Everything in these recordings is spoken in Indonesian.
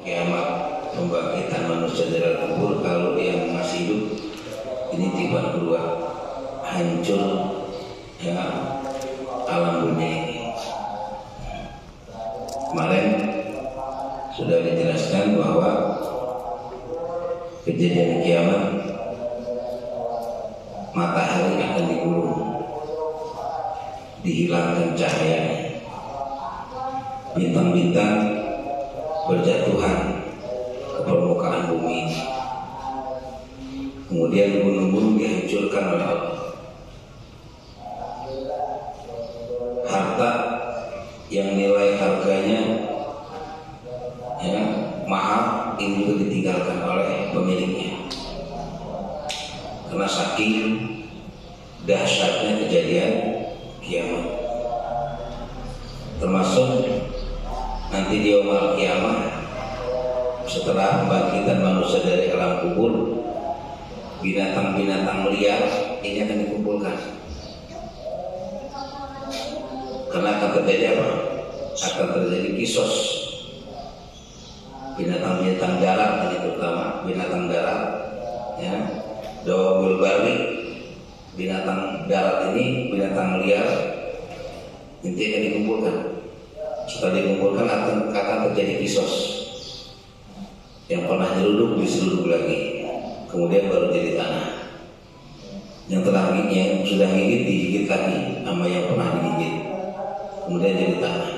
kiamat, pembangkitan manusia dari kubur. Kalau yang masih hidup ini tiba kedua, hancur ya alam dunia ini. Kemarin sudah dijelaskan bahwa kejadian kiamat matahari akan digulung, dihilangkan cahayanya, bintang-bintang berjatuhan ke permukaan bumi ini, kemudian gunung-gunung dihancurkan oleh Allah. Harta yang nilai harganya ya mahal ini juga ditinggalkan oleh pemiliknya karena saking dahsyatnya kejadian kiamat. Termasuk nanti di yaumul kiamah, setelah pembangkitan manusia dari alam kubur, binatang-binatang liar ini akan dikumpulkan. Karena akan terjadi apa? Akan terjadi kisos. Binatang-binatang darat ini terutama binatang darat ya, dawabul bari, binatang darat ini, binatang liar nanti akan dikumpulkan. Setelah dikumpulkan akan terjadi kisos. Yang pernah nyeruduk diseruduk lagi, kemudian baru jadi tanah. Yang sudah gigit digigit lagi sama yang pernah digigit, kemudian jadi tanah.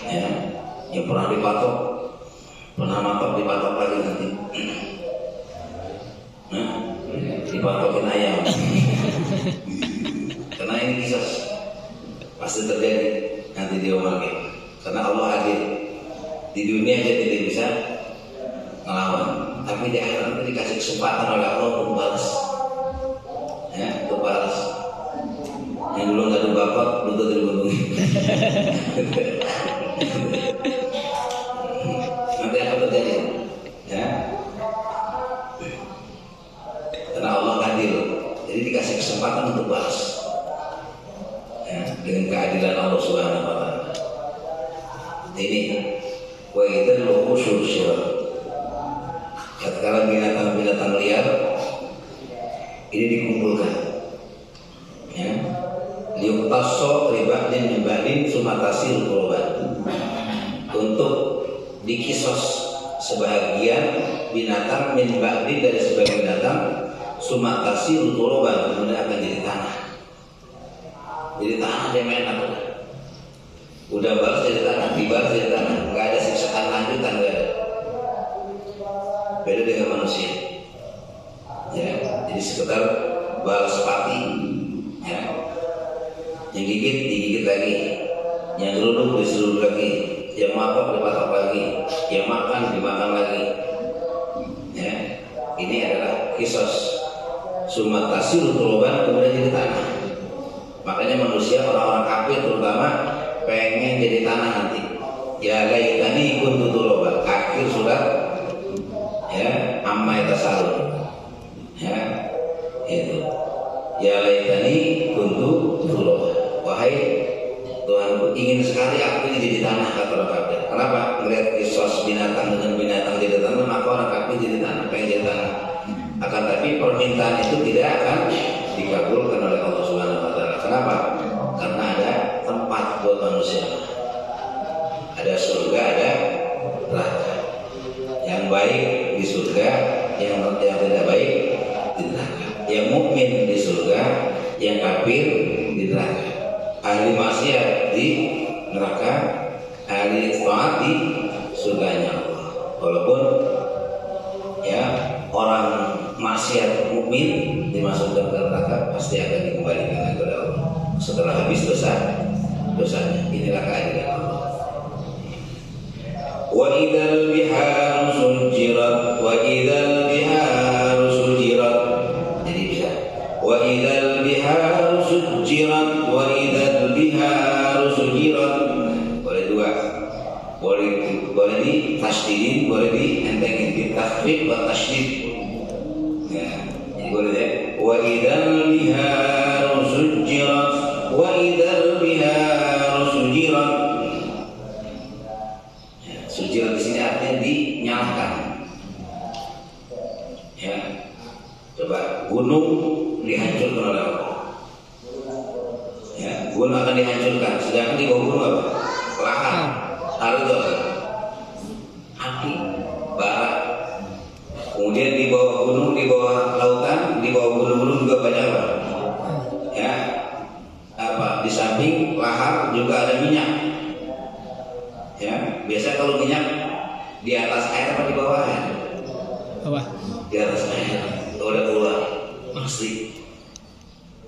Ya, yang pernah dipatok, dipatok lagi nanti. Dipatokin ayam. Karena ini kisos pasti terjadi nanti di yaumul kiamah. Karena Allah adil. Di dunia dia tidak bisa melawan, tapi di akhirat dikasih kesempatan oleh Allah untuk balas. Ya, untuk balas. Yang dulu nggak ada bapak, lutut digunungin. Nanti akan terjadi. Ya. Karena Allah adil, jadi dikasih kesempatan untuk balas. Ya, dengan keadilan Allah Subhanahu wa taala. Ini wa idzal wuhushul syirat. Tatkala binatang-binatang liar ini dikumpulkan. Ya. Liuqtasso ribadin min ba'din sumatasil qurban. Untuk dikisos sebagian binatang min ba'din dari sebagian binatang sumatasil qurban, kemudian akan jadi tanah. Jadi tanah dia main apa? Udah balas jadi tanah, dibalas jadi tanah, nggak ada siksaan lanjutan, nggak ada. Beda dengan manusia. Ya, jadi sekedar balas pati. Ya, yang gigit digigit lagi, yang geruduk diseruduk lagi, yang mapak dipatok lagi, yang makan dimakan lagi. Ya, ini adalah kisos sumatasil qurban, kemudian jadi tanah. Makanya manusia, orang-orang kafir terutama pengen jadi tanah nanti. Ya laitani kuntu turoba. Akhir surat ya amma yatasaalun. Ya itu. Ya laitani kuntu turoba. Wahai Tuhanku, ingin sekali aku ini jadi tanah, kata orang kafir. Kenapa? Melihat kisos binatang dengan binatang jadi tanah, maka orang kafir jadi tanah, pengen jadi tanah. Akan tapi permintaan itu tidak akan dikabulkan oleh Allah Subhanahu wa taala. Kenapa? Karena ada tempat buat manusia. Ada surga, ada neraka. Yang baik di surga, yang tidak baik di neraka. Yang mukmin di surga, yang kafir di neraka. Ahli maksiat di neraka, ahli taat di surganya Allah. Walaupun ya orang maksiat mukmin dimasukkan ke neraka, pasti akan dikembalikan kepada Allah setelah habis dosanya. Inilah keadilan Allah. Wa idzal biharu sujirat, wa idzal biharu sujirat. Jadi bisa. Wa idzal biharu sujirat, wa idzal biharu sujirat. Boleh dua. Boleh di tasydidin, boleh di entengin, di takhfif wa tasydid. Ya, jadi boleh deh. Wa idzal biharu sujirat, wa idzal biharu sujirat. Ya, sujirat di sini artinya dinyalakan. Ya, coba gunung dihancurkan oleh Allah. Ya, gunung akan dihancurkan. Sedangkan di bawah gunung apa? Lahar. Lahar itu apa? Api, bara. Kemudian di bawah gunung, di bawah lautan, di bawah gunung-gunung juga banyak apa? Ya, apa? Di samping lahar juga ada minyak. Ya, biasa kalau minyak di atas air apa di bawah air? Apa? Di atas air. Udah keluar pasti.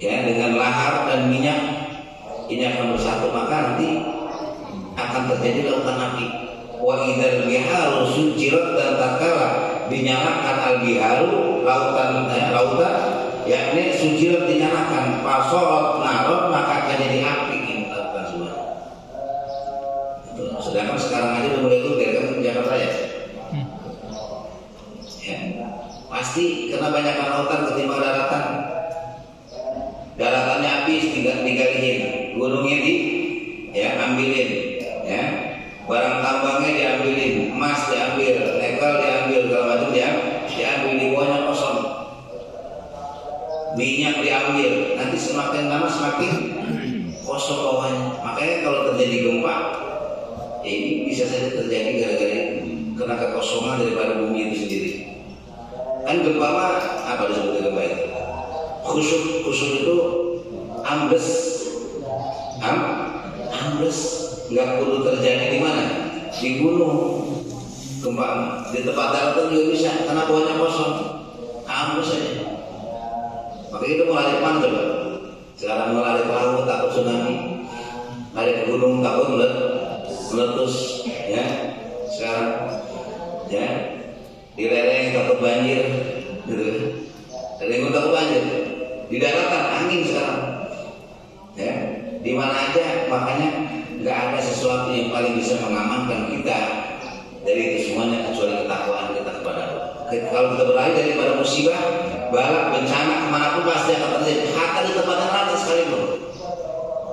Ya, dengan lahar dan minyak ini akan bersatu, maka nanti akan terjadi lautan api. Wa idzal biharu sujirat, dan tatkala dinyalakan al-biharu lautan, yakni sujirat dinyalakan, fasorat narot, maka akan jadi api. Kita semua. Sedangkan sekarang aja udah mulai turun kan Jakarta ya. Ya, pasti karena banyak lautan ketimbang daratan. Daratannya habis digalihin, gunungnya ambilin, ya, barang tambangnya diambilin, emas diambil, nikel diambil, segala macam diambil, di bawahnya kosong, minyak diambil, nanti semakin lama semakin kosong bawahnya. Makanya kalau terjadi gempa, ini bisa saja terjadi gara-gara karena kekosongan daripada bumi itu sendiri. Kan gempa apa disebut gempa itu? Khusyuk itu ambles, nggak perlu terjadi di mana? Di gunung, gempa di tempat daratan juga bisa, karena bawahnya kosong, ambles aja. Makanya itu mau lari pan coba. Sekarang mau lari perahu takut tsunami, lari ke gunung takut meletus, ya. Sekarang, ya, di lereng takut banjir, gitu. Lereng takut banjir. Di daratan angin sekarang, ya, di mana aja. Makanya nggak ada sesuatu yang paling bisa mengamankan kita dari itu semuanya kecuali ketakwaan kita kepada Allah. Kalau kita berlari daripada musibah, bala, bencana kemanapun pasti akan terjadi. Hatta di tempat yang rata sekalipun,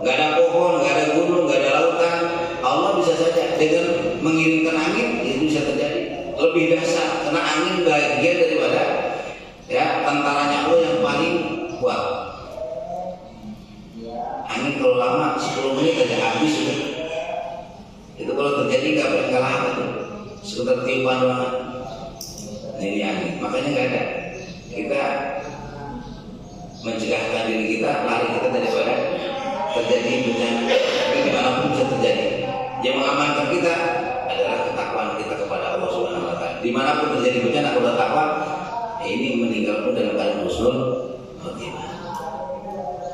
nggak ada pohon, nggak ada gunung, nggak ada lautan, Allah bisa saja dengan mengirimkan angin itu bisa terjadi. Lebih dahsyat karena angin bagian daripada, ya, tentaranya Allah yang paling kuat. Angin kalau lama 10 menit aja habis sudah. Itu kalau terjadi nggak lama tuh, sekitar tiupan banget. Ini angin, makanya nggak ada. Kita mencegahkan diri kita, lari kita daripada terjadi bencana. Tapi dimanapun bisa terjadi. Yang mengamankan kita adalah ketakwaan kita kepada Allah Subhanahu Wa Taala. Dimanapun terjadi bencana, kalau takwa, ini meninggal pun dalam keadaan husnul khotimah.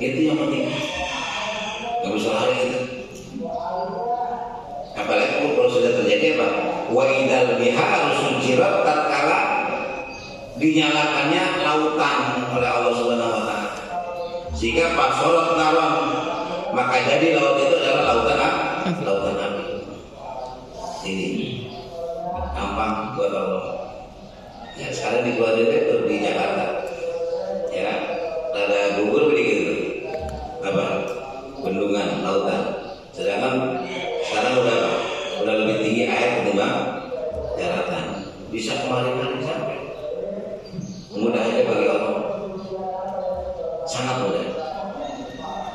Itu yang penting. Nggak bisa lari itu. Apalagi kalau sudah terjadi apa? Wa idzal biharu sujirat, tatkala dinyalakannya lautan oleh Allah Subhanahu Wa Taala, sehingga fasorat naron, maka jadi laut itu adalah lautan api. Ini gampang buat Allah. Ya, sekarang di Kuala Lumpur di Jakarta, ya, ada gugur begitu, apa? Bendungan lautan. Sedangkan sekarang udah lebih tinggi air ketimbang daratan. Bisa kemarin sampai. Mudah aja bagi Allah, sangat mudah.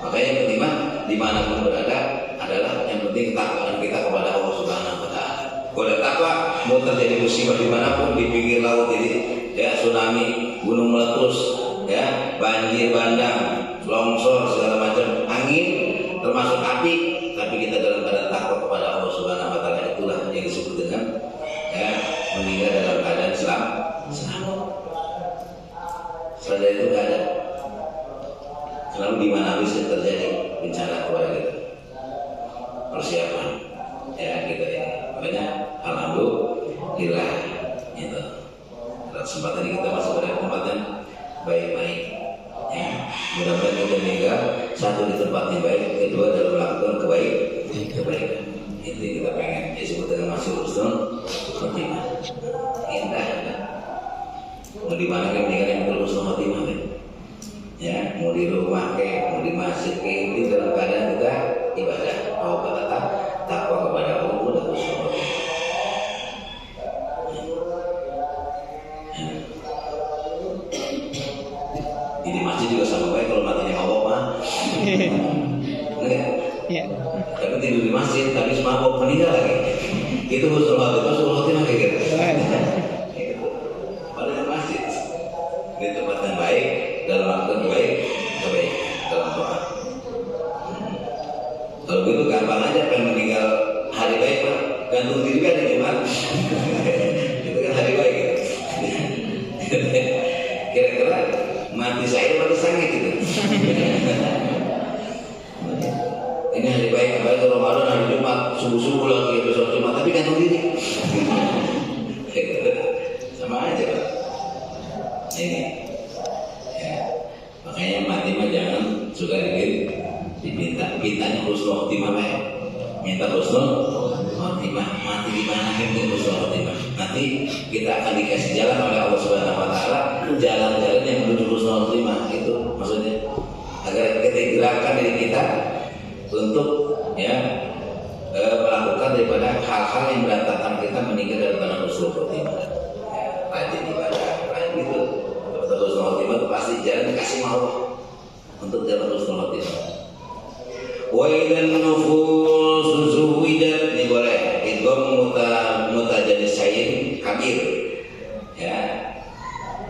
Makanya yang penting dimanapun berada adalah yang penting ketakwaan kita kepada Allah Subhanahu Wa Taala. Kalau takwa, mau terjadi musibah dimanapun, di pinggir laut ini, ya, tsunami, gunung meletus, ya, banjir bandang, longsor, segala macam, angin, termasuk api, tapi kita dalam keadaan takwa kepada Allah Subhanahu Wa Taala, itulah yang disebut dengan, ya, meninggal dalam keadaan selamat. Setelah itu nggak ada. Kenapa di mana bisa terjadi bencana kepada kita? Persiapan, ya, kita ini. Makanya alhamdulillah itu. Kesempatan ini kita masuk pada tempat yang baik-baik. Ya, mudah-mudahan kita meninggal satu di tempat yang baik, kedua dalam melakukan kebaikan. Itu kita pengen disebut dengan masih husnul khotimah. Indah. Mau di mana kan meninggal yang husnul khotimah, ya, mau di rumah mau di masjid itu dalam keadaan kita ibadah, takwa kepada Allah, udah husnul khotimah. Tapi tidur di masjid, habis mabok meninggal lagi. Itu husnul khotimah kayak gitu. Pada di masjid, di tempat yang baik, dalam waktu yang baik, kebaikan dalam doa. Kalau gitu gampang aja pengen meninggal hari baik Pak, gantung diri kan di Jumat. Itu kan hari baik gitu. Kira-kira mati saya mati sange gitu. Ini hari baik, apalagi kalau Ramadan hari Jumat, subuh-subuh lagi besok Jumat, tapi gantung diri. Sama aja Pak. Ini ya. Makanya mati mah jangan suka mintanya husnul khotimah ya. Minta husnul khotimah, mati di mana yang husnul khotimah. Nanti kita akan dikasih jalan oleh Allah Subhanahu wa taala, jalan-jalan yang menuju husnul khotimah. Itu maksudnya agar kita gerakan diri kita untuk melakukan daripada hal-hal yang berantakan kita meninggal dalam tanah husnul khotimah. Rajin ibadah, rajin gitu. Dapat husnul khotimah itu pasti jalan dikasih Allah untuk jalan husnul khotimah. Wa idzan nufus zuwijat, ini boleh idgham mutajanisain kabir ya.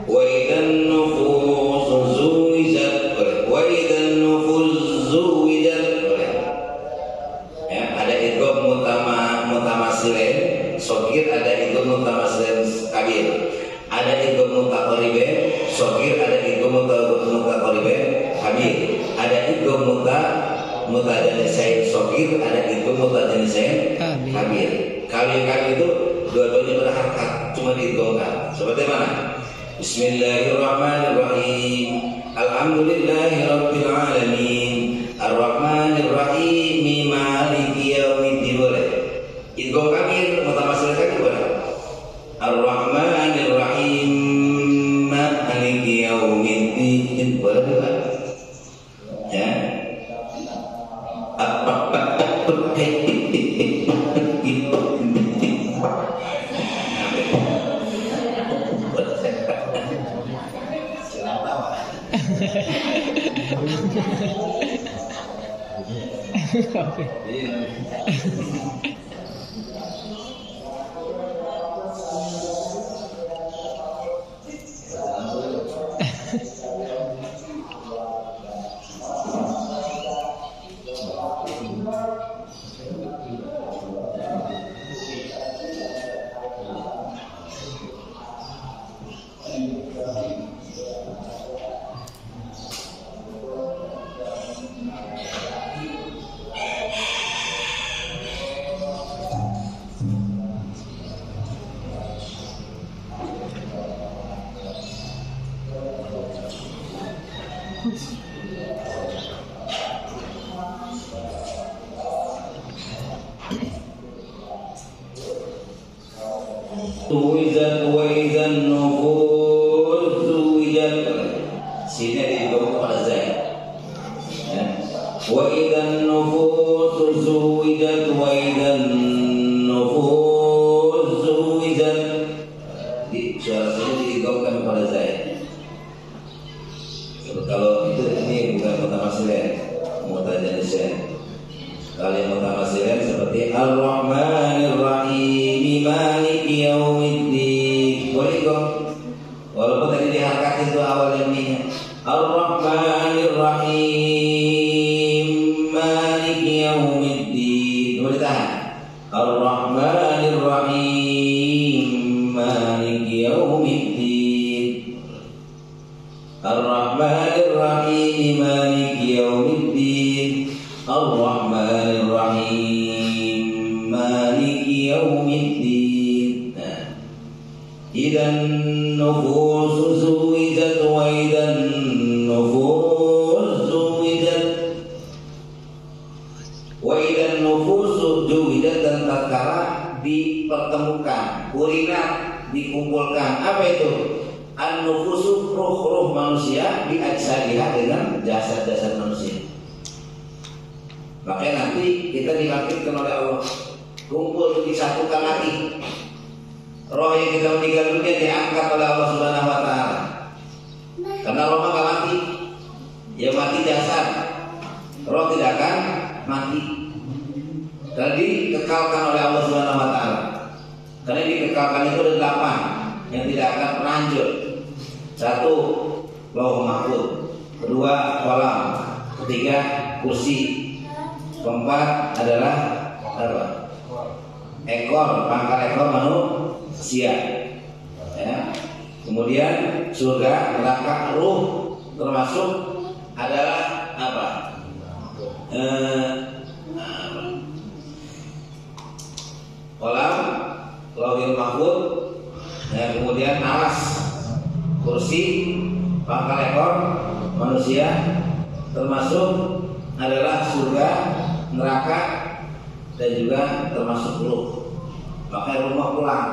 Wa idzan nufus zuwijat boleh, wa idzan nufus zuwijat boleh ya. Ada idgham mutamasilen shogir, ada idgham mutamasilen kabir, ada idgham mutaqariben shogir, ada idgham mutaqariben kabir, ada idgham mutajanisain shogir, ada idgham mutajanisain kabir. Kabir itu dua-duanya berharkat, cuma diidghamkan. Seperti mana? Bismillahirrahmanirrahim. Alhamdulillahirabbil alamin. Arrahmanirrahim. Maliki yaumiddin boleh. Idgham kabir mutamasil kabir boleh. Arrahmanirrahim. Maliki yaumiddin boleh juga. Ya. Tuwizan wa idzan nufus tuwizan. Sini dibawa pada zai. Ya. Wa idzan nufus tuwizan wa idzan nufus tuwizan. Di suaranya dibawakan pada zai. Kalau itu ini bukan mutamasilen, mutajanisain. Kalau yang mutamasilen seperti Ar-Rahmanir-Rahim Maliki Yaumiddin. Boleh kok. Walaupun tadi diharkat itu awal ininya. Ar-Rahmanir-Rahim Maliki Yaumiddin. Boleh tahan. Ar-Rahmanir-Rahim Maliki Yaumiddin. Ar-Rahmanir-Rahim Maliki Yaumiddin. Ar-Rahmanir-Rahim Maliki Yaumiddin. Idzan nufus zuwijat wa idzan nufus zuwijat. Wa idzan nufus zuwijat, dan tatkala dipertemukan, urinat dikumpulkan. Apa itu? An-nufusu, ruh-ruh manusia, biajsadiha, dengan jasad-jasad manusia. Makanya nanti kita dibangkitkan oleh Allah, kumpul disatukan lagi. Roh yang kita meninggal dunia diangkat oleh Allah Subhanahu wa taala. Karena roh mah gak mati. Ya mati jasad, roh tidak akan mati. Karena dikekalkan oleh Allah Subhanahu wa taala. Karena dikekalkan itu ada 8 yang tidak akan pernah hancur. 1, Lauh Mahfuz. 2, kolam. 3, kursi. 4 adalah apa? Ekor, pangkal ekor manusia. Ya. Kemudian surga, neraka, ruh, termasuk adalah apa? Kolam, Lauhul Mahfuz, ya, kemudian alas, kursi, pangkal ekor manusia, termasuk adalah surga, neraka, dan juga termasuk ruh. Makanya rumah pulang.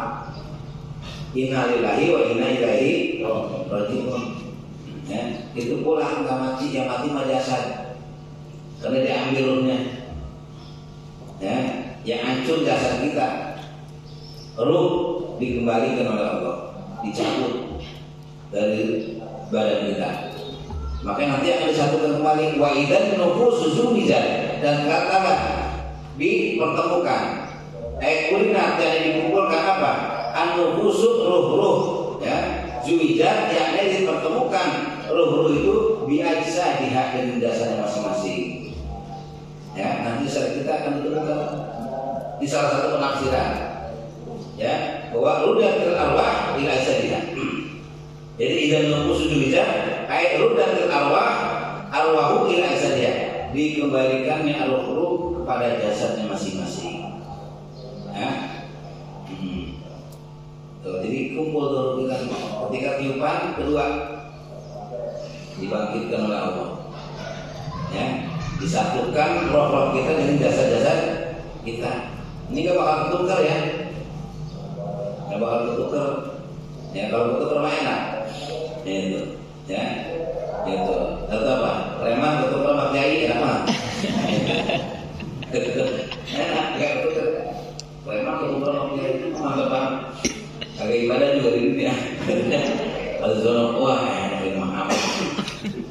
Inna lillahi wa inna ilaihi raji'un. Ya, itu pulang, nggak mati, yang mati mah jasad. Karena diambil ruhnya. Ya, yang hancur jasad kita. Ruh dikembalikan oleh Allah, dicabut dari badan kita. Makanya nanti akan disatukan kembali. Wa idzan nufusu zuwijat, dan katakan dipertemukan. Kulinat yang dikumpulkan apa? An-nufusu, ruh-ruh, ya. Zuwijat yakni dipertemukan ruh-ruh itu biasa dihadiri dasarnya masing-masing. Ya, nanti kita akan ditemukan di salah satu penafsiran, ya, bahwa rudatul arwah ila ajsadiha. Jadi idzan nufusu zuwijat ay rudatul arwahu ila ajsadiha, dikembalikannya ruh-ruh kepada jasadnya masing-masing. Ya. Tuh, jadi kumpul dulu kita ketika tiupan kedua dibangkitkan oleh Allah. Ya, disatukan roh-roh kita dengan jasad-jasad kita. Ini gak bakal ketukar ya. Gak bakal ketukar. Ya, kalau ketukar mah enak. Itu, ya. Itu. Atau apa? Preman ketukar sama kiai enak mah. Enak, gak ketukar. Preman ketukar sama kiai itu mantap banget. Agak ibadah juga di dunia. Kalau zona wah enak mah aman.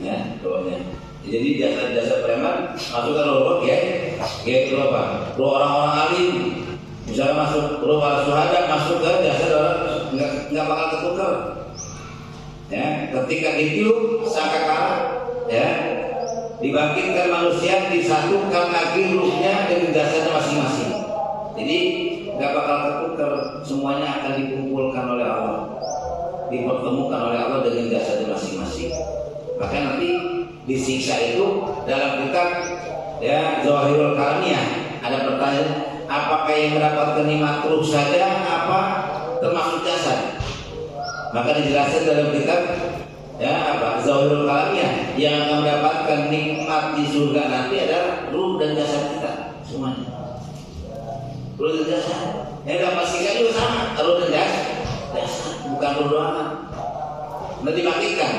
Ya, doanya. Jadi jasa-jasa preman masukkan roh ya, itu apa? Roh orang-orang alim, misalnya masuk roh para syuhada masuk ke jasa orang nggak bakal ketukar. Ya, ketika ditiup sangkakala, ya, dibangkitkan manusia, disatukan lagi ruhnya dengan jasanya masing-masing. Jadi nggak bakal ketukar, semuanya akan dikumpulkan oleh Allah, dipertemukan oleh Allah dengan jasanya masing-masing. Maka nanti disiksa itu dalam kitab ya Zawahirul Kalamiyah ada pertanyaan, apakah yang mendapatkan nikmat ruh saja apa termasuk jasad? Maka dijelaskan dalam kitab ya apa Zawahirul Kalamiyah, yang akan mendapatkan nikmat di surga nanti adalah ruh dan jasad kita semuanya. Ruh dan jasad yang dapat siksa juga sama, ruh dan jasad bukan ruh doang. Nanti matikan.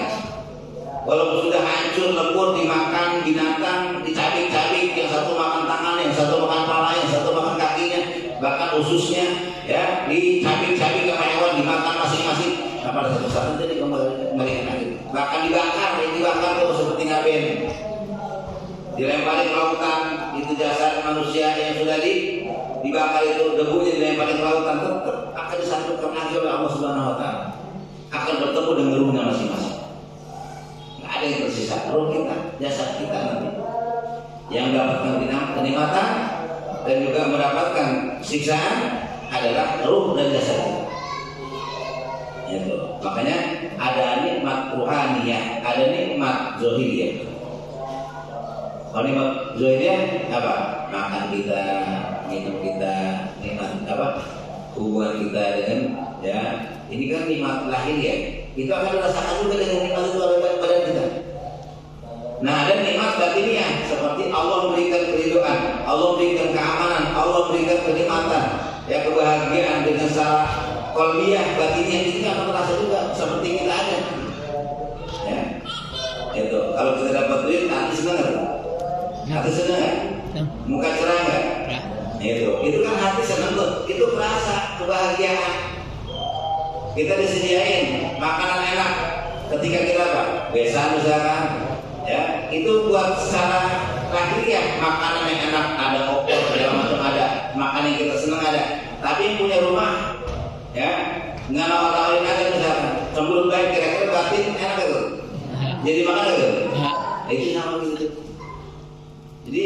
Walaupun sudah hancur, lebur, dimakan binatang, dicabik-cabik, yang satu makan tangan, yang satu makan kepala, yang satu makan kakinya, bahkan ususnya, ya, dicabik-cabik ke hewan, dimakan masing-masing. Nah, pada satu saat jadi kembali lagi. Bahkan dibakar tuh seperti ngaben, dilempari ke lautan, itu jasad manusia yang sudah dibakar itu debunya dilempari ke lautan, tetap akan disatukan lagi oleh Allah Subhanahu Wa Taala, akan bertemu dengan ruhnya masing-masing. Ada yang tersisa, roh kita, jasad kita nanti yang mendapatkan kenikmatan dan juga mendapatkan siksaan adalah roh dan jasad kita. Itu. Makanya ada nikmat ruhaniyah, ada nikmat zohiriyah. Kalau nikmat zohiriyah apa? Makan kita, minum kita, nikmat apa? Hubungan kita dengan ya, ini kan nikmat lahiriah. Itu akan dirasakan juga dengan nikmat itu oleh badan kita. Nah, ada nikmat batiniah seperti Allah memberikan keridhaan, Allah memberikan keamanan, Allah memberikan kenikmatan, ya kebahagiaan dengan secara qalbiyah, batiniah itu akan terasa juga seperti kita ada. Ya, itu. Kalau kita dapat duit, hati senang nggak? Hati senang nggak? Muka cerah nggak? Itu kan hati senang tuh. Itu terasa kebahagiaan. Kita disediain makanan enak ketika kita apa? Besan misalkan, ya itu buat secara lahiriah, makanan yang enak, ada opor, segala macam ada, makanan yang kita senang ada. Tapi yang punya rumah, ya, nggak nawar-nawarin ada misalkan, sebelum baik kira-kira batin enak itu, jadi makan itu, itu nama gitu. Jadi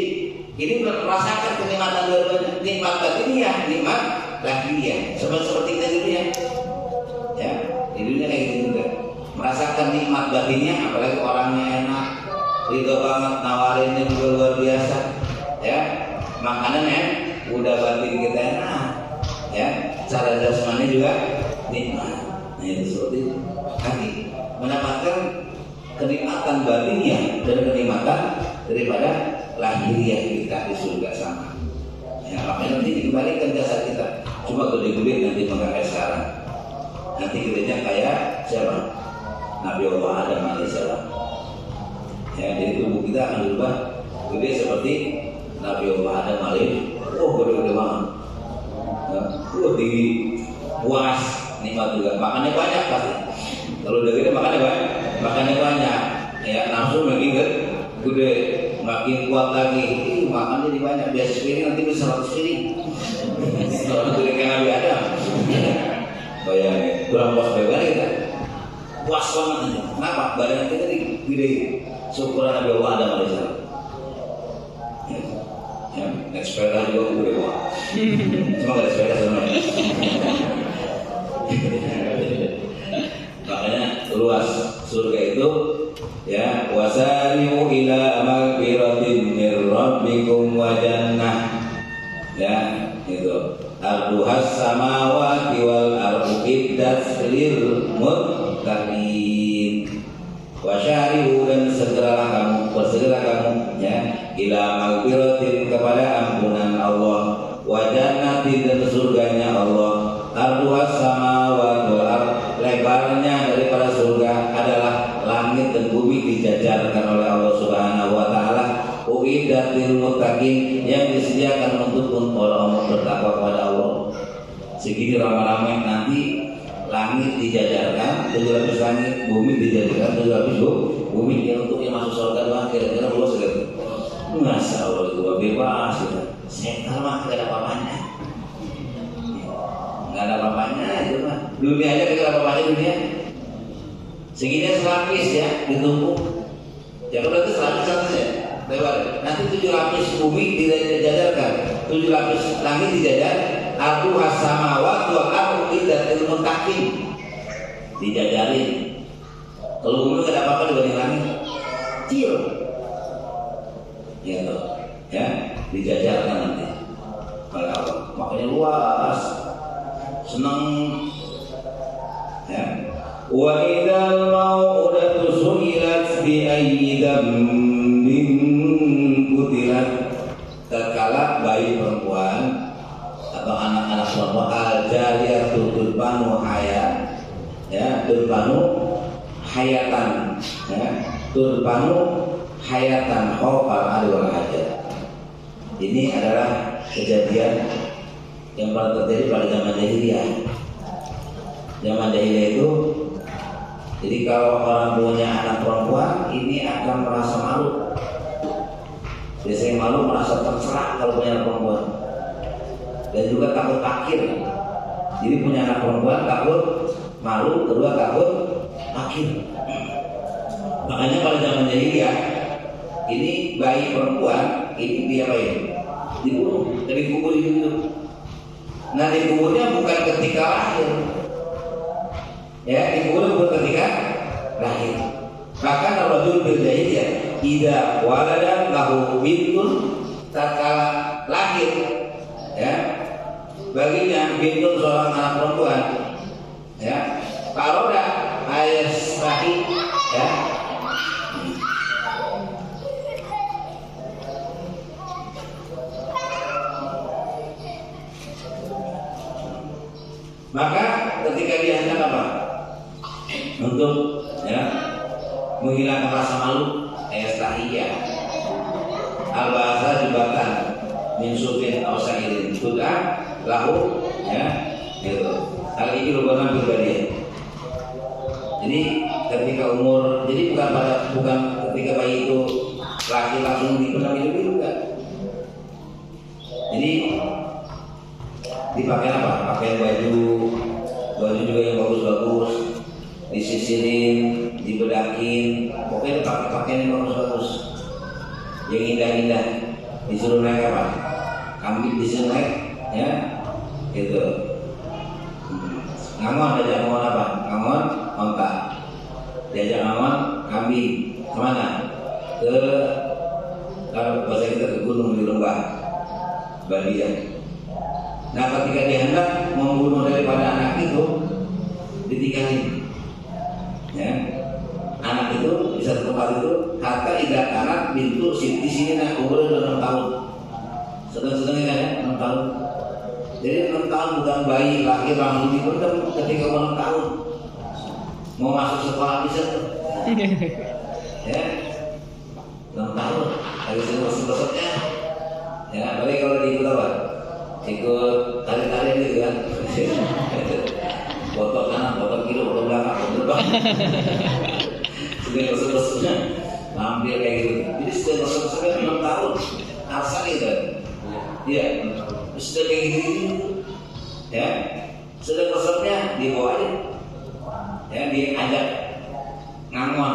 ini merasakan kenikmatan dua-duanya, nikmat batiniah, nikmat lahiriah, seperti kita di dunia, ya, di dunia kayak gitu juga, merasakan nikmat batinnya, apalagi orangnya enak. Ridho banget, nawarinnya juga luar biasa, ya, makanannya udah batin kita enak, ya, cara jasmani juga nikmat. Nah itu seperti itu. Nanti mendapatkan kenikmatan batinnya dan kenikmatan daripada lahiriah kita di surga sama. Ya, makanya nanti dikembalikan jasa kita. Cuma gede-gede nanti mengakai sekarang. Nanti gedenya kayak siapa? Nabi Allah Adam alaihissalam. Ya, jadi tubuh kita akan berubah gede seperti Nabi Allah Adam alaihissalam. Oh, gede-gede banget. Ya, tinggi, puas, nikmat juga. Makannya banyak pasti. Kalau udah gede makannya banyak. Ya, nafsu makin gede, makin kuat lagi. Makan jadi banyak. Biasa piring nanti bisa 100 piring. Kalau gede kayak Nabi Adam. Bayangin, kurang puas bagaimana kita? Puas banget aja. Kenapa? Badan kita gede. Syukuran Nabi Allah Adam alaihissalam. Ya, naik sepeda juga gede banget. Cuma gak ada sepeda sebenarnya. Makanya luas surga itu, ya, wasari'u ila magfiratin mir rabbikum wa jannah. Ya, itu. Arduhas samawati wal ardu iddat lil muttaqin. Wasyari'u, dan segeralah kamu, bersegera kamu, ya, ila magfiratin, kepada ampunan Allah, wa jannatin, dan surganya Allah. Arduhas samawati wal ardu, lebarnya daripada surga adalah langit dan bumi, dijajarkan oleh Allah Subhanahu wa taala. Uiddatil muttaqin, yang disediakan untuk orang-orang bertakwa kepada Allah. Segini ramai-ramai nanti langit dijajarkan, 7 lapis langit, bumi dijajarkan 7 lapis bumi, yang untuk yang masuk surga doang kira-kira luas gitu. Masya Allah, itu bebas gitu. Setan mah tidak ada apa-apanya. Nggak ada apa-apanya itu mah. Dunia aja tidak ada apa-apanya dunia. Segini selapis ya, ditumpuk. Ya berarti selapis saja. Lebar. Nanti 7 lapis bumi dijajarkan, 7 lapis langit dijajar. Ardu hasamawat wa ardu iddatil muttaqin, dijajarin. Kalau bumi nggak ada apa-apa dibanding langit, kecil, gitu, ya, dijajarkan nanti oleh Allah. Makanya luas, senang, ya. Wa idzal mau'udatu su'ilat bi ayyi dzambin qutilat, tatkala bayi perempuan atau anak-anak perempuan al-jariyatu turbanu hayat, ya, turbanu hayatan, ya, turbanu hayatan khaufal wal hajat. Ini adalah kejadian yang pernah terjadi pada zaman jahiliyah. Zaman jahiliyah itu, jadi kalau orang punya anak perempuan ini akan merasa malu. Biasanya malu, merasa terserah kalau punya anak perempuan. Dan juga takut fakir. Jadi punya anak perempuan takut malu, kedua takut fakir. Makanya pada zaman jahiliyah ini bayi perempuan ini diapain? Dibunuh, dan dikubur hidup. Nah, dikuburnya bukan ketika lahir, ya, dikubur bukan ketika lahir. Bahkan Rajul bil jahiliyah idza walada lahu bintun, tatkala lahir, ya, baginya bintun seorang anak perempuan, ya, paroda ayas bahi, ya, maka ketika dia hendak apa? Untuk, ya, menghilangkan rasa malu, ayastahiyah, al-bahasa jubatan min sufin aw sa'irin tud'a lahu, ya, gitu. Hal ini merupakan pribadi. Jadi ketika umur, jadi bukan ketika bayi itu laki langsung dipendam hidup enggak. Jadi dipakai apa? Pakai baju juga yang bagus-bagus, disisirin, dibedakin, pokoknya pakai pakaian yang bagus-bagus, yang indah-indah. Disuruh naik apa? Kambing disuruh naik, ya, gitu. Ngamon diajak ngamon apa? Ngamon onta. Diajak ngamon kambing kemana? Ke kalau bahasa kita ke gunung di lembah Badian. Nah ketika dia hendak membunuh daripada anak itu ditinggalin, ya. Anak itu bisa tempat itu hatta tidak anak pintu di sini nak umur 6 tahun, sedang-sedangnya kan 6 tahun. Jadi 6 tahun bukan bayi lahir langsung dipendam ketika 6 tahun mau masuk sekolah bisa tuh, ya 6 tahun dari sebesar-besarnya, ya. Tapi kalau diikut apa? Ikut tarik-tarik gitu kan, foto kanan, foto kiri, foto belakang, foto depan, sudah besar-besarnya hampir kayak gitu. Jadi sudah besar-besarnya 6 tahun, asal gitu, iya. Sudah kayak gitu, ya. Sudah besarnya dibawa aja, ya, diajak ngamon,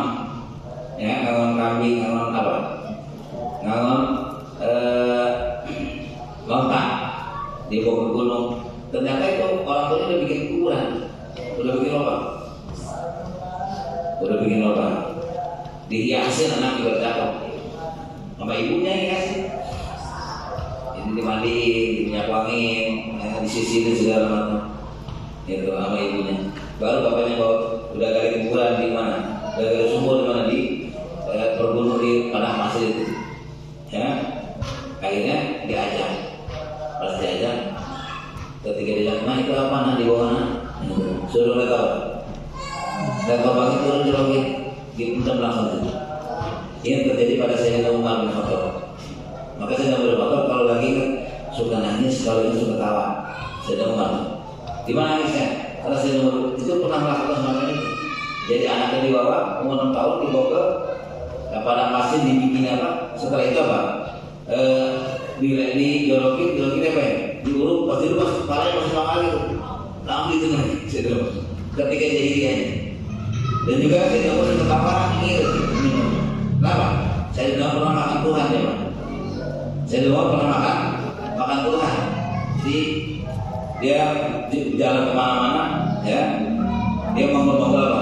ya, ngamon kambing, ngamon apa, ngamon lontar. Dibawa ke gunung, ternyata itu orang tuanya udah bikin kuburan, udah bikin lubang, dihiasin anak juga jatuh, sama ibunya hiasin, jadi dimandiin, diminyak-wangiin, ya, disisirin segala macam, itu sama ibunya. Baru bapaknya bawa, udah gali kuburan di mana, udah gali sumur di mana, di berbunuh di padang pasir itu, ya. Akhirnya diajak. Pas diajak, ketika diajak, nah itu apa nak di bawah nak? Suruh mereka tahu. Dan bapaknya turun di langit, dipendam langsung. Ini terjadi pada Sayyidina Umar bin Khattab. Maka Sayyidina Umar bin Khattab kalau lagi suka nangis, kalau itu suka tawa. Sayyidina Umar, di mana nangisnya? Karena Sayyidina Umar itu pernah melakukan semacam itu. Jadi anaknya dibawa, umur 6 tahun dibawa ke padang pasir, dibikin apa? Setelah itu apa? Dijorokin apa ya? Diuruk, pas itu pas kepalanya masih lama gitu, langsung itu nih, ketika jahiliyah. Dan juga saya tidak pernah ketawa gitu. Kenapa? Saya tidak pernah makan Tuhan ya Pak. Saya tidak pernah makan Tuhan. Jadi dia jalan kemana-mana, ya, dia menggol-menggol apa?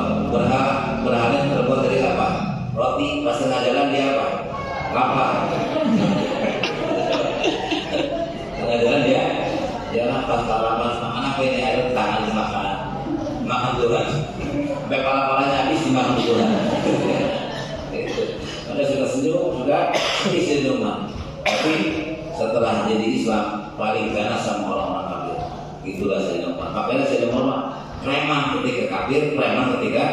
Berhala yang terbuat dari apa? Roti. Pas tengah jalan dia apa? Lapar. Jalan dia pas lapar makan apa ini, air tangan makan Tuhan, sampai pala-palanya habis dimakan Tuhan. Pada sudah senyum, sudah isi rumah. Tapi setelah jadi Islam paling ganas sama orang-orang kafir. Itulah Sayyidina Umar. Makanya Sayyidina Umar preman ketika kafir, preman ketika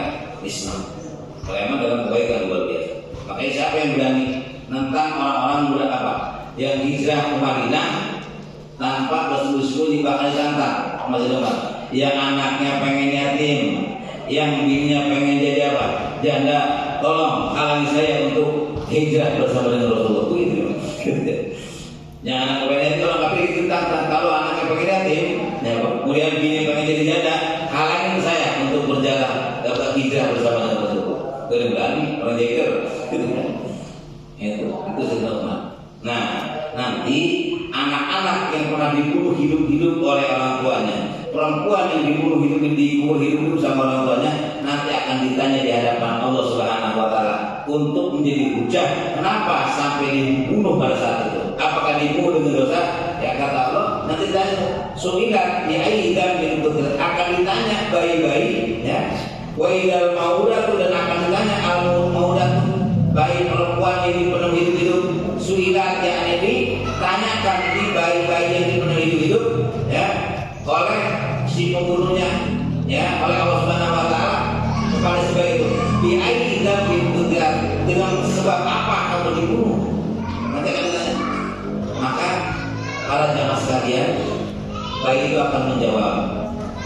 Islam. Preman dalam kebaikan luar biasa. Makanya siapa yang berani nentang orang-orang muda apa yang hijrah ke Madinah tanpa bersembunyi-sembunyi bakal ditantang sama Sayyidina Umar. Yang anaknya pengen yatim, yang bininya pengen jadi apa? Janda, tolong halangi saya untuk hijrah bersama dengan Rasulullah. Itu yang anak pengen yatim, kalau nggak pengen ditantang. Kalau anaknya pengen yatim, ya, kemudian bininya pengen jadi janda, halangin saya untuk berjalan dapat hijrah bersama dengan Rasulullah. Berani orang jahil, itu Sayyidina Umar. Nah, nanti anak-anak yang pernah dibunuh hidup-hidup oleh orang tuanya, perempuan yang dibunuh hidup-hidup sama orang tuanya, nanti akan ditanya di hadapan Allah Subhanahu wa Ta'ala untuk menjadi hujah kenapa sampai dibunuh pada saat itu. Apakah dibunuh dengan dosa? Ya kata Allah, nanti ditanya suilat ya aidam itu akan ditanya bayi-bayi, ya. Wa idal maudatu, dan akan ditanya al maudatu, bayi perempuan yang dipenuhi hidup-hidup, suilat ya ini tanyakan di bayi-bayi yang dipenuhi hidup-hidup, ya, oleh si pembunuhnya, ya, oleh Allah Subhanahu wa Ta'ala kepada sebab itu bi aidam itu dengan sebab apa kamu dibunuh, nanti akan ditanya. Maka para jamaah sekalian, bayi itu akan menjawab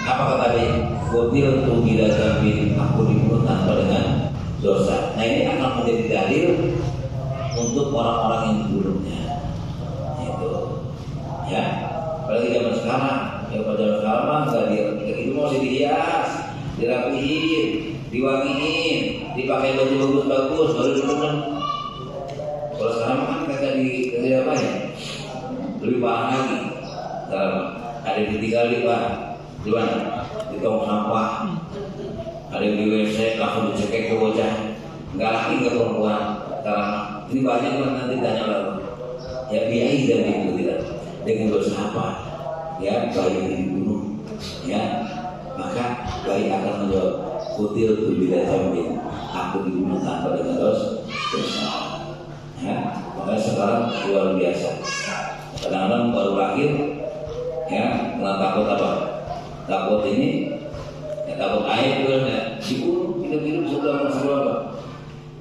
apa kata dia? Kutil tu bila jambin, aku dibunuh tanpa dengan dosa. Nah ini akan menjadi dalil untuk orang-orang yang buruknya. Itu, ya. Apalagi zaman sekarang, ya pada sekarang mah nggak itu masih dihias, dirapihin, diwangiin, dipakai baju bagus-bagus, baru dulu kan. Kalau sekarang kan kagak di apa ya? Lebih parah lagi. Sekarang ada yang ditinggal di mana? Di tong sampah, ada yang di WC langsung dicekek ke bocah, nggak laki nggak perempuan. Sekarang ini banyak yang nanti tanya lalu, ya biaya dan itu tidak dengan dosa apa? Ya bayi dibunuh, ya maka bayi akan menjawab kutil tu bila jamin, aku dibunuh tanpa dengan dosa. Ya, maka sekarang luar biasa. Kadang-kadang baru lahir, ya, nggak takut apa? Takut ini, ya takut air juga, ya. Dibunuh, hidup sebelum apa?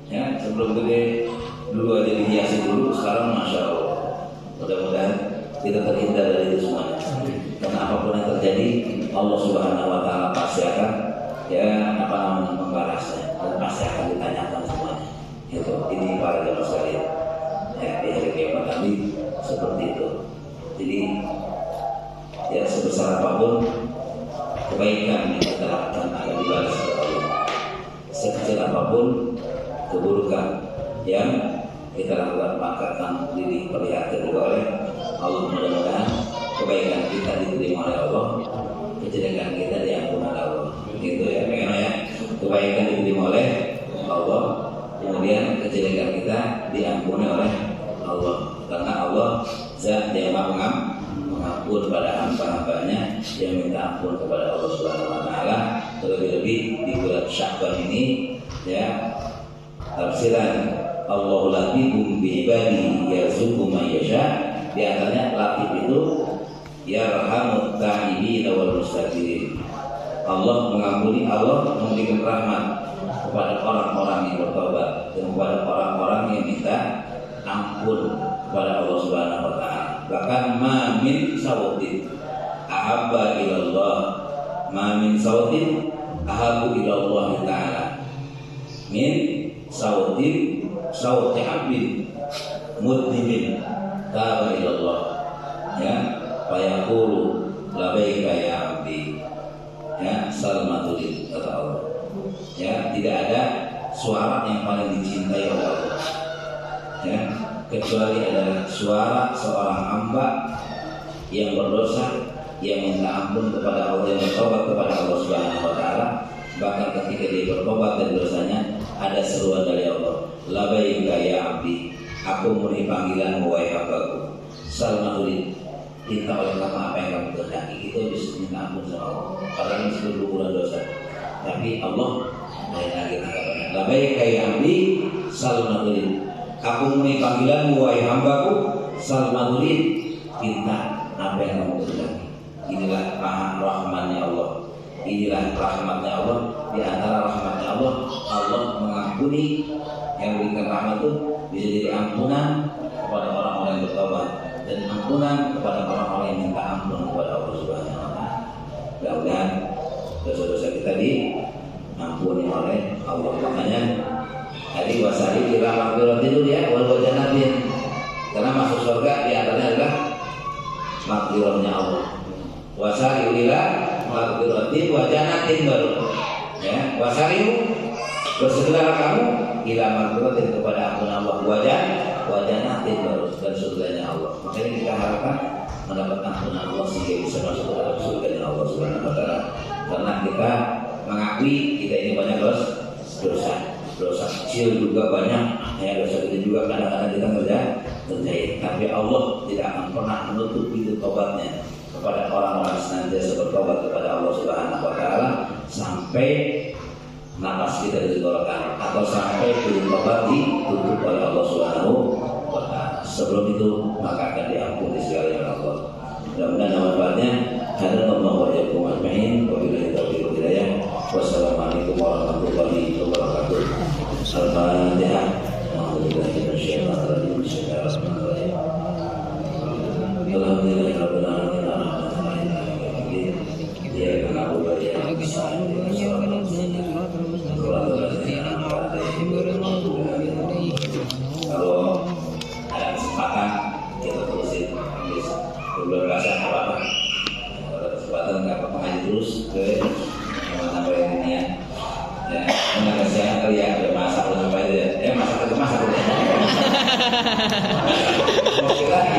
Ya, sebelum gede dulu aja dihiasi dulu, sekarang masya Allah. Mudah-mudahan kita terhindar dari itu semuanya. Karena apapun yang terjadi, Allah Subhanahu Wa Taala pasti akan, ya, membalasnya dan pasti akan ditanyakan semuanya. Itu ini para jemaah sekalian. Ya, di hari kiamat nanti seperti itu. Jadi ya sebesar apapun kebaikan yang kita lakukan akan dibalas oleh Allah. Sekecil apapun keburukan yang kita lakukan maka akan diperlihatkan juga oleh Allah. Mudah-mudahan kebaikan kita diterima oleh Allah, kejelekan kita diampuni oleh Allah. Gitu ya, pengen ya. Kebaikan diterima oleh Allah, kemudian kejelekan kita diampuni oleh Allah. Karena Allah Zat yang Maha mengampun pada hamba-hambanya yang minta ampun kepada Allah Subhanahu Wa Taala. Terlebih-lebih di bulan Sya'ban ini, ya, tafsiran Allahu latifum bi ibadihi yarzuqu man yasha. Di antaranya latif itu yarhamut ta'ibin wal mustaghfirin. Allah mengampuni, Allah memberikan rahmat kepada orang-orang yang bertobat dan kepada orang-orang yang minta ampun kepada Allah Subhanahu Wa Taala. Bahkan ma min sawtin ahabba ilallah, ma min sawtin ahabbu ilallah Taala min sawtin sawti abdin mudnimin taba ilallah, ya, fayaqulu labaika ya abdi, ya, salamatul kata Allah. Ya, tidak ada suara yang paling dicintai oleh Allah, ya, kecuali adalah suara seorang hamba yang berdosa, yang minta ampun kepada Allah, yang bertobat kepada Allah Subhanahu Wa Taala. Bahkan ketika dia bertobat dari dosanya, ada seruan dari Allah, labaika ya abdi, aku memenuhi panggilan wahai hambaku. Salamatul, minta oleh kamu apa yang kamu kehendaki. Itu bisa minta ampun sama Allah. Padahal ini seluruh bulan dosa, tapi Allah lain lagi tanggapannya, labaika ya abdi salamatul, aku memenuhi panggilan wahai hambaku. Salamatul, minta apa yang kamu kehendaki. Inilah rahmatnya Allah. Inilah rahmatnya Allah. Di antara rahmatnya Allah, Allah mengampuni. Yang berikan rahmat itu bisa jadi ampunan kepada orang-orang yang bertobat dan ampunan kepada orang-orang yang minta ampun kepada Allah Subhanahu Wa Taala. Mudah-mudahan dosa-dosa kita diampuni oleh Allah. Makanya tadi wasari ila maghfirah itu ya, wal jannatin. Karena masuk surga di antaranya adalah maghfirahnya Allah. Wasari ila maghfiratin wa jannatin baru. Ya, wasari bersegeralah kamu ila maghfiratin kepada ampunan Allah, wa jannatin baru, dan surganya Allah. Makanya kita harapkan mendapat ampunan Allah sehingga bisa masuk ke dalam surganya Allah Subhanahu Wa Taala. Karena kita mengakui kita ini banyak dosa kecil juga banyak, ya, dosa kecil juga kadang-kadang kita terjadi. Tapi Allah tidak akan pernah menutup pintu tobatnya kepada orang-orang senantiasa bertobat kepada Allah Subhanahu Wa Taala sampai napas kita ditenggorokan atau sampai pintu tobat ditutup oleh Allah Subhanahu Wa Taala. Sebelum itu maka akan diampuni segalanya oleh Allah. Mudah-mudahan manfaatnya. Hadanallahu wa iyyakum ajma'in. Wabillahi taufiq wal hidayah. Wassalamualaikum warahmatullahi wabarakatuh. Al-Fatihah. Alhamdulillahi minasyaitonir rajim. Bismillahirrahmanirrahim. Alhamdulillahirabbil alamin. Arrahmanirrahim. Iyyaka na'budu wa iyyaka nasta'in. Kalau terus ke sampai ini ya. Ya, enggak kesiangan kali ya, udah masak belum apa itu ya. Masak.